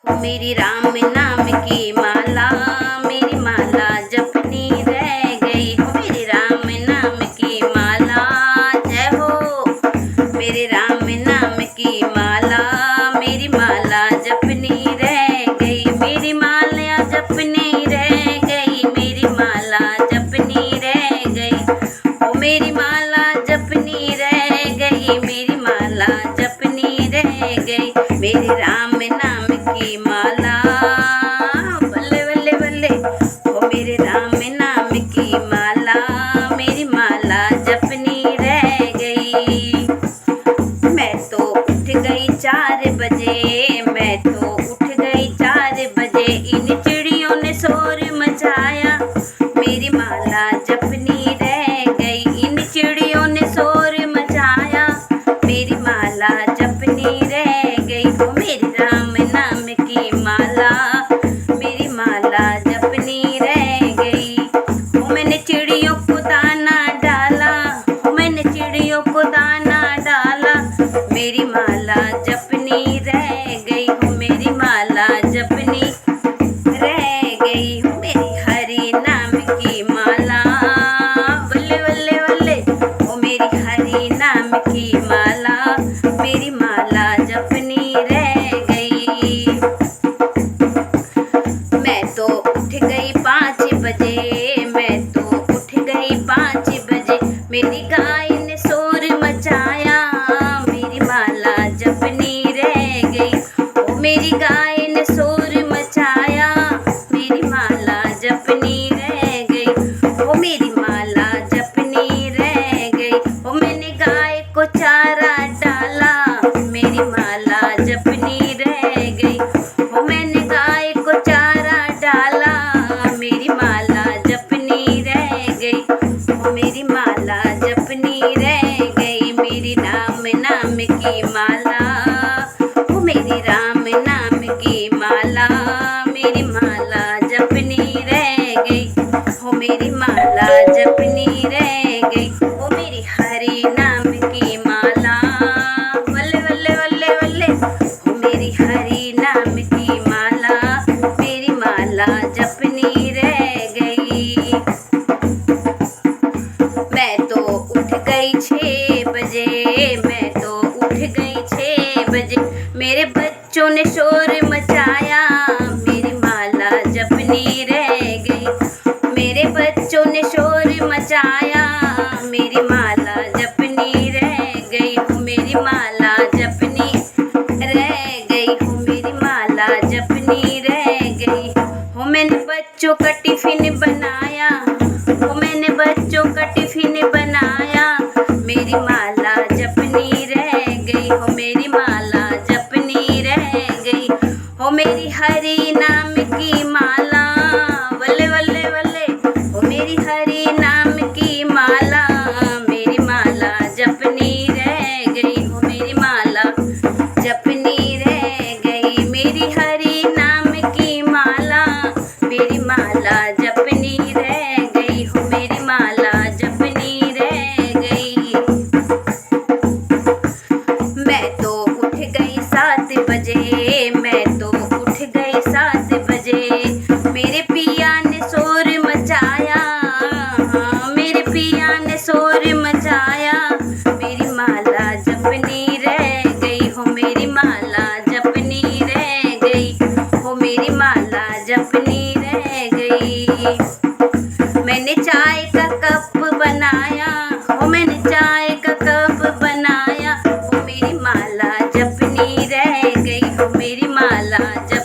हो मेरी राम नाम की माला, मेरी माला जपनी रह गई। हो मेरी राम नाम की माला, जय हो मेरे राम नाम की माला, मेरी माला जपनी रह गई। मेरी माला जपनी रह गई, मेरी माला जपनी रह गई। हो मेरी माला जपनी रह गई, मेरी माला जपनी रह गई। मेरे राम नाम की माला, बल्ले बल्ले बल्ले। हो मेरे राम नाम की माला, मेरी माला जपनी रह गई। मैं तो उठ गई 4 बजे, मैं तो उठ गई 4 बजे। इन चिड़ियों ने शोर मचाया, मेरी माला जपनी रह गई। इन चिड़ियों ने शोर मचाया, मेरी माला जपनी रह गई। हो मेरी राम नाम की माला, मेरी माला जपनी रह गई। हो मैंने चिड़ियों को दाना डाला, हो मैंने चिड़ियों को दाना डाला, मेरी माला जपनी रह गई। हो मेरी माला जपनी रह गई। हो मेरी हरि नाम की माला, बल्ले बल्ले बल्ले। हो मेरी हरि नाम की माला, मेरी माला जपनी रह गई। मैं तो उठ गई 5 बजे, मैं तो उठ गई 5 बजे। मेरी गाय ने शोर मचाया, मेरी माला जपनी रह गई। ओ मेरी गाय ने शोर मचाया, मेरी माला जपनी रह गई। ओ मेरी माला जपनी रह गई। ओ मैंने गाय को चारा डाला, मेरी माला जपनी रह गई। ओ मैंने गाय को चारा डाला, मेरी माला जपनी रह गई। ओ मेरी माला जपनी रह गई। मेरी राम नाम की माला, ओ मेरी राम नाम की माला, मेरी माला जपनी रह गई। हो मेरी माला जपनी रह गई। ओ मेरी हरि नाम की माला, बल्ले बल्ले बल्ले बल्ले। हो मेरी हरि नाम की माला, मेरी माला जपनी रह गई। मैं तो उठ गई 6 बजे, मैं तो उठ गई 6 बजे। मेरे बच्चों ने शोर मचाया, मेरी माला जपनी रह गई। मेरे बच्चों ने शोर मचाया, मेरी माला जपनी रह गई। हो मेरी माला जपनी रह गई। हो मेरी माला जपनी रह गई। हो मैंने बच्चों का टिफिन बनाया, हो मैंने बच्चों का टिफिन बनाया, मेरी माला जपनी रह गई। हो मेरी माला जपनी रह गई। हो मेरी हरि नाम की माला, बल्ले बल्ले बल्ले। हो मेरी हरि नाम की माला, मेरी माला जपनी रह गई। हो मेरी माला जपनी रह गई। मेरी हरि नाम की माला, मेरी माला जपनी रह गई। हो मेरी माला जपनी रह गई। मैं तो उठ गई 7 बजे, मैं तो उठ गई 7 बजे। मेरे पिया ने शोर मचाया, हाँ मेरे पिया ने शोर मचाया, मेरी माला जपनी रह गई। हो मेरी माला जपनी रह गई। हो मेरी माला जपनी रह गई। मैंने चाय का कप बनाया, हो मैंने चाय का कप बनाया, हो मेरी माला जपनी रह गई। हो मेरी माला जप